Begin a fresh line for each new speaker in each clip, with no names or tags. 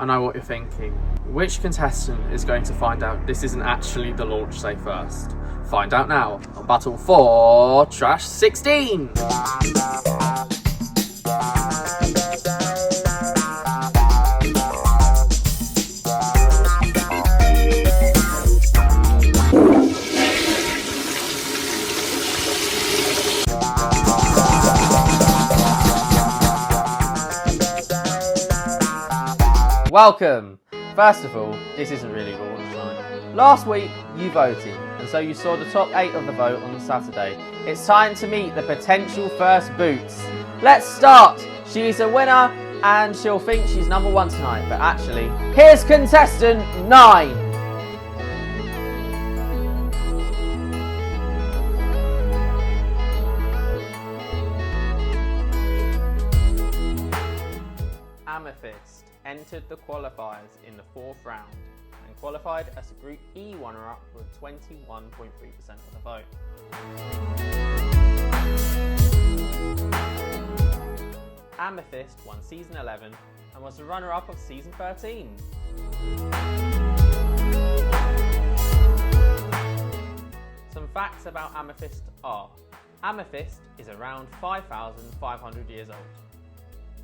I know what you're thinking. Which contestant is going to find out this isn't actually the launch day first? Find out now on Battle for Trash 16! Welcome! First of all, this isn't really launch night. Last week, you voted, and so you saw the top 8 of the vote on Saturday. It's time to meet the potential first boots. Let's start! She's a winner, and she'll think she's number 1 tonight, but actually, here's contestant 9! Amethyst entered the qualifiers in the 4th round and qualified as a Group E runner-up with 21.3% of the vote. Amethyst won Season 11 and was the runner-up of Season 13. Some facts about Amethyst are: Amethyst is around 5,500 years old.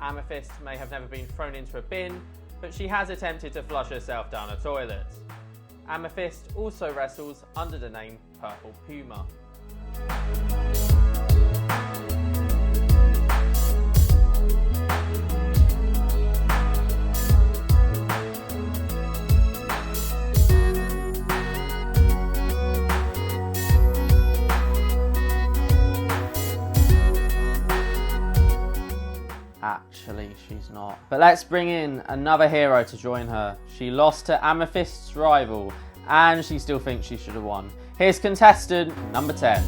Amethyst may have never been thrown into a bin, but she has attempted to flush herself down a toilet. Amethyst also wrestles under the name Purple Puma. Actually, she's not. But let's bring in another hero to join her. She lost to Amethyst's rival, and she still thinks she should have won. Here's contestant number 10.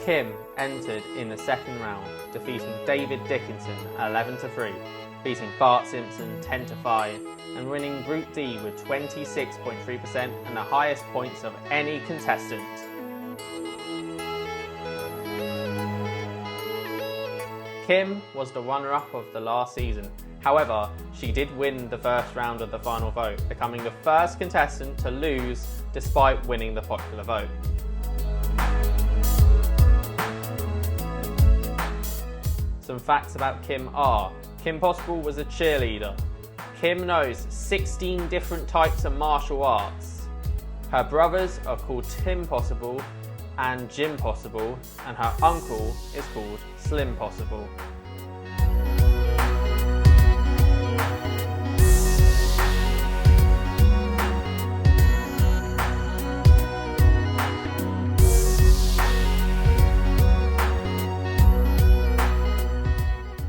Kim entered in the 2nd round, defeating David Dickinson 11-3, beating Bart Simpson 10-5, and winning Group D with 26.3% and the highest points of any contestant. Kim was the runner-up of the last season. However, she did win the 1st round of the final vote, becoming the first contestant to lose despite winning the popular vote. Some facts about Kim are: Kim Possible was a cheerleader. Kim knows 16 different types of martial arts. Her brothers are called Tim Possible and Jim Possible, and her uncle is called Slim Possible.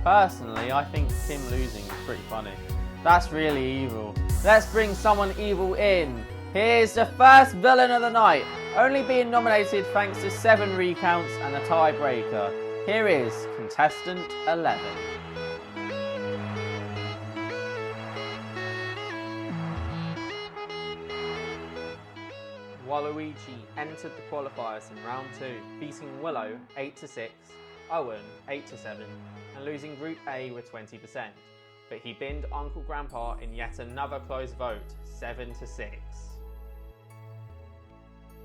Personally, I think Kim losing is pretty funny. That's really evil. Let's bring someone evil in. Here's the first villain of the night, only being nominated thanks to 7 recounts and a tiebreaker. Here is contestant 11. Waluigi entered the qualifiers in round 2, beating Willow 8-6, Owen 8-7, and losing Group A with 20%. But he binned Uncle Grandpa in yet another close vote, 7-6.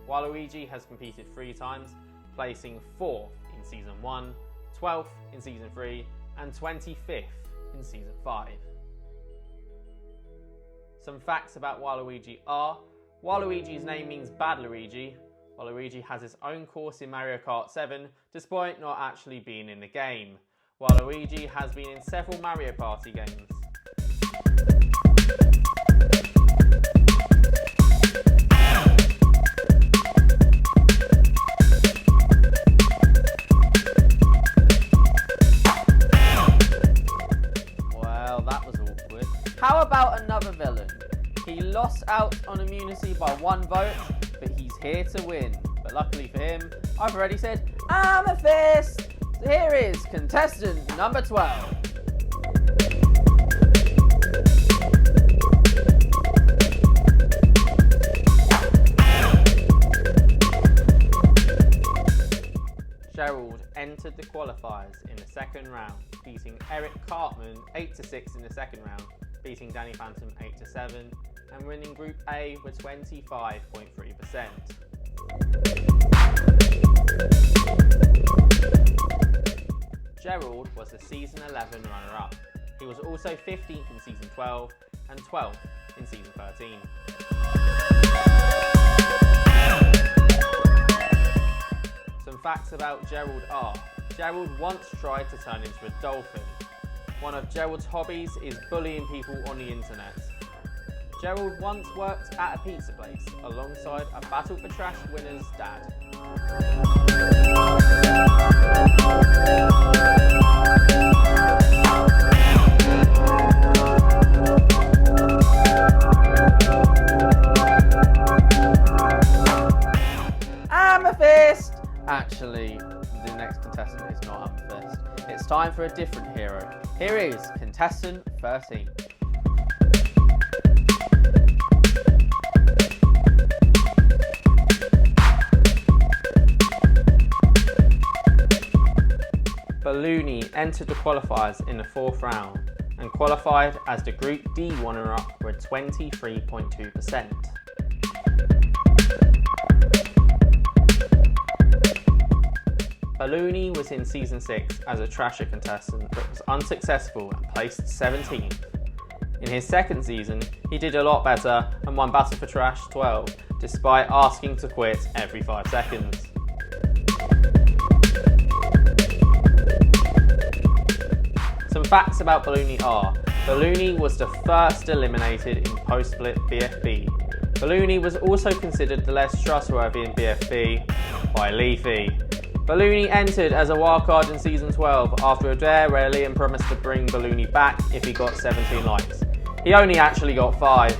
Waluigi has competed 3 times, placing 4th in Season 1, 12th in Season 3, and 25th in Season 5. Some facts about Waluigi are: Waluigi's name means Bad Luigi. Waluigi has his own course in Mario Kart 7, despite not actually being in the game. Waluigi has been in several Mario Party games. Well, that was awkward. How about another villain? He lost out on immunity by 1 vote, but he's here to win. But luckily for him, I've already said Amethyst! So here is contestant number 12. Gerald entered the qualifiers in the second round, beating Eric Cartman 8-6 in the second round, beating Danny Phantom 8-7, and winning Group A with 25.3%. Gerald was the season 11 runner-up. He was also 15th in season 12 and 12th in season 13. Some facts about Gerald are: Gerald once tried to turn into a dolphin. One of Gerald's hobbies is bullying people on the internet. Gerald once worked at a pizza place alongside a Battle for Trash winner's dad. Amethyst! Actually, the next contestant is not Amethyst. It's time for a different hero. Here is contestant 13. Balloony entered the qualifiers in the fourth round and qualified as the Group D runner-up with 23.2%. Balloony was in season 6 as a Trasher contestant but was unsuccessful and placed 17th. In his second season, he did a lot better and won Battle for Trash 12 despite asking to quit every 5 seconds. Some facts about Balloony are: Balloony was the first eliminated in post-split BFB. Balloony was also considered the less trustworthy in BFB by Leafy. Balloony entered as a wildcard in season 12 after a dare where Liam promised to bring Balloony back if he got 17 likes. He only actually got 5.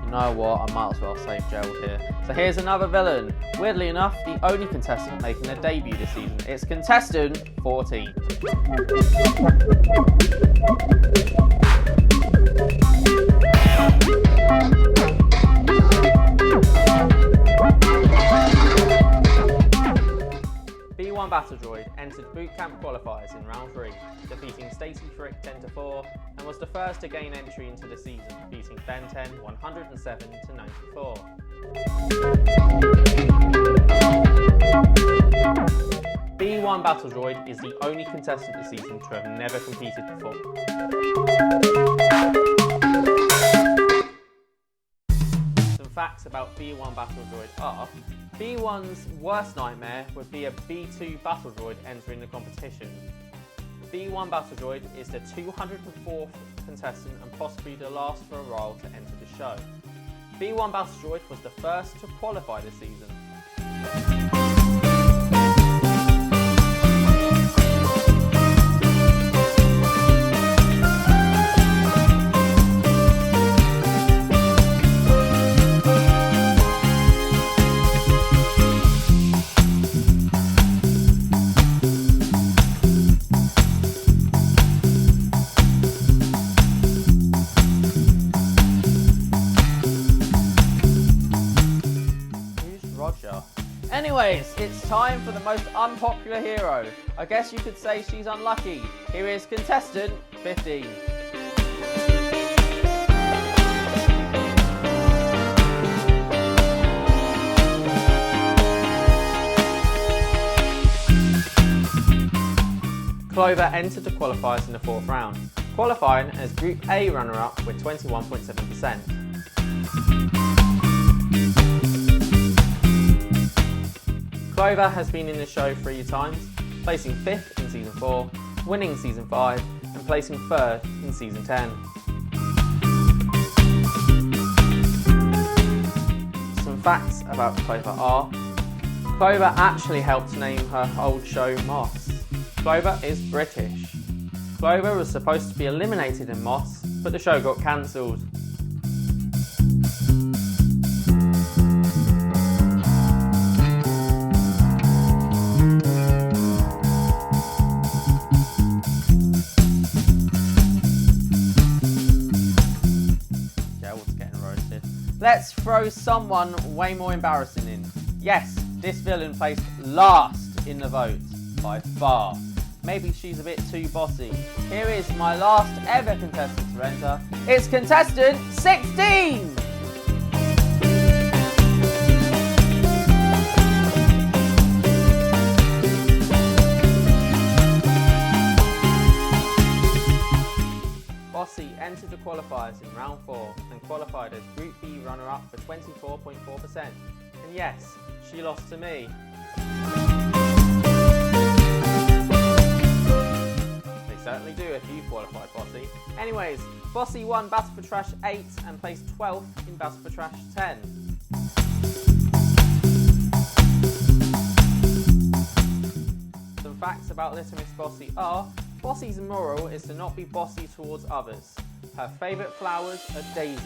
You know what, I might as well save Gerald here. So here's another villain. Weirdly enough, the only contestant making their debut this season. It's contestant 14. B1 Battle Droid entered bootcamp qualifiers in round 3, defeating Stacey Frick 10-4, and was the first to gain entry into the season, beating Ben 10 107-94. B1 Battle Droid is the only contestant this season to have never competed before. Some facts about B1 Battle Droid are: B1's worst nightmare would be a B2 Battle Droid entering the competition. B1 Battle Droid is the 204th contestant and possibly the last for a role to enter the show. B1 Battle Droid was the first to qualify this season. Anyways, it's time for the most unpopular hero. I guess you could say she's unlucky. Here is contestant 15. Clover entered the qualifiers in the fourth round, qualifying as Group A runner-up with 21.7%. Clover has been in the show 3 times, placing 5th in season 4, winning season 5, and placing 3rd in season 10. Some facts about Clover are: Clover actually helped name her old show Moss. Clover is British. Clover was supposed to be eliminated in Moss, but the show got cancelled. throw someone way more embarrassing in. Yes, this villain placed last in the vote, by far. Maybe she's a bit too bossy. Here is my last ever contestant to enter. It's contestant 16! Bossy entered the qualifiers in round 4 and qualified as Group B runner-up for 24.4%. And yes, she lost to me. They certainly do if you qualified, Bossy. Anyways, Bossy won Battle for Trash 8 and placed 12th in Battle for Trash 10. Some facts about Little Miss Bossy are: Bossy's moral is to not be bossy towards others. Her favourite flowers are daisies.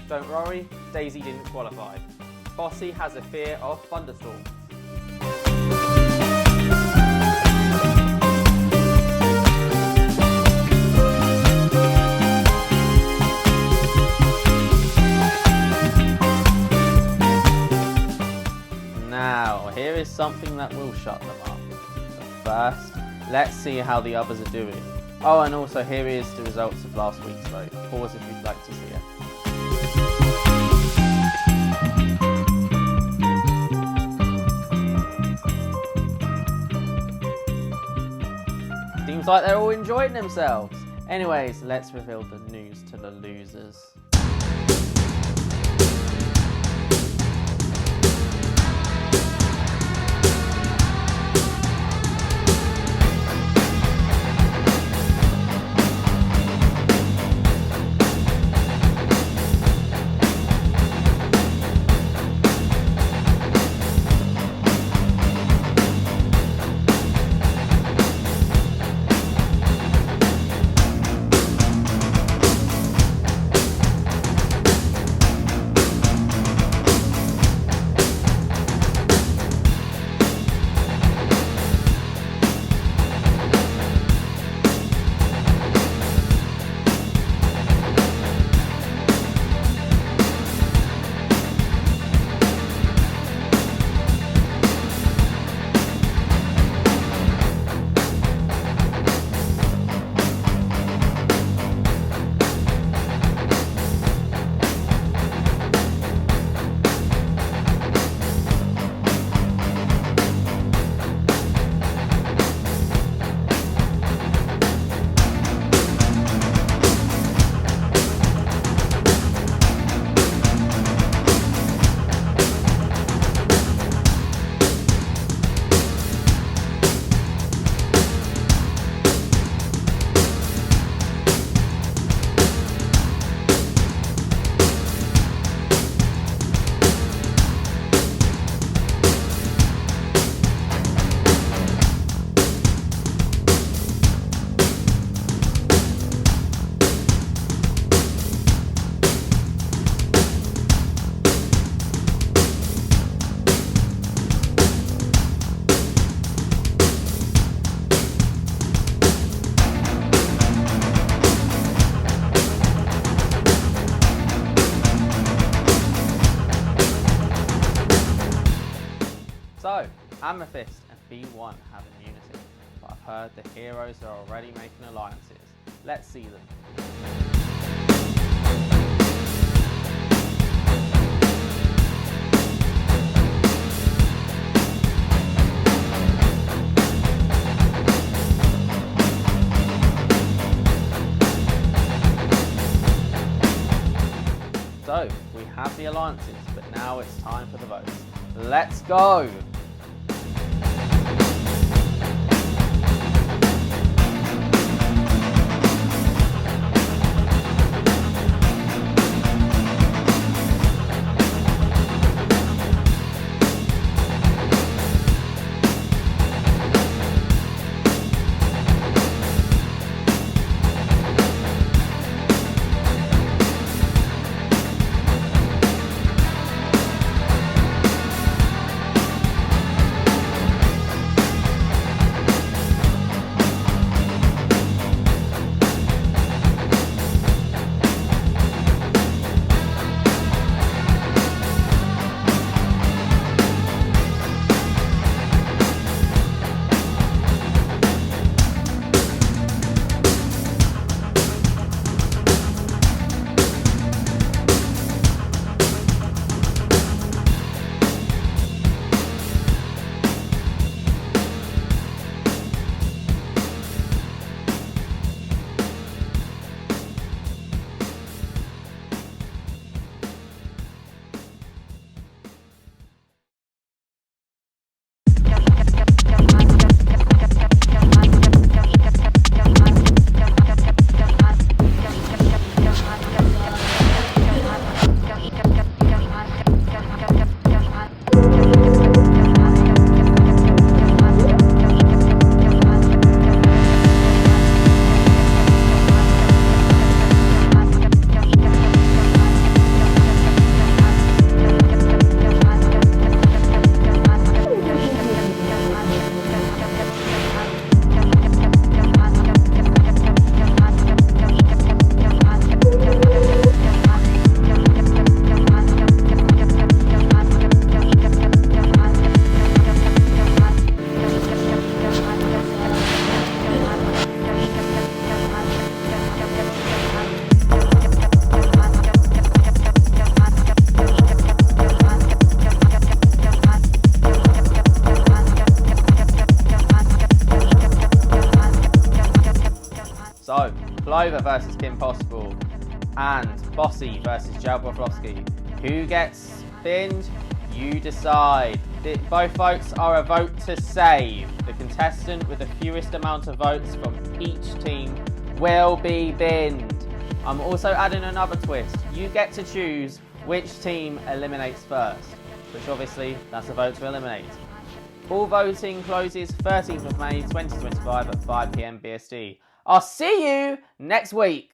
Don't worry, Daisy didn't qualify. Bossy has a fear of thunderstorms. Now, here is something that will shut them up. But first, let's see how the others are doing. Oh, and also here is the results of last week's vote. Pause if you'd like to see it. Seems like they're all enjoying themselves. Anyways, let's reveal the news to the losers. So, Amethyst and B1 have immunity, but I've heard the heroes are already making alliances. Let's see them. So, we have the alliances, but now it's time for the votes. Let's go! Clover versus Kim Possible, and Bossy versus Gel Bluesky. Who gets binned? You decide. Both votes are a vote to save. The contestant with the fewest amount of votes from each team will be binned. I'm also adding another twist. You get to choose which team eliminates first, which obviously that's a vote to eliminate. All voting closes 13th of May 2025 at 5 PM BST. I'll see you next week.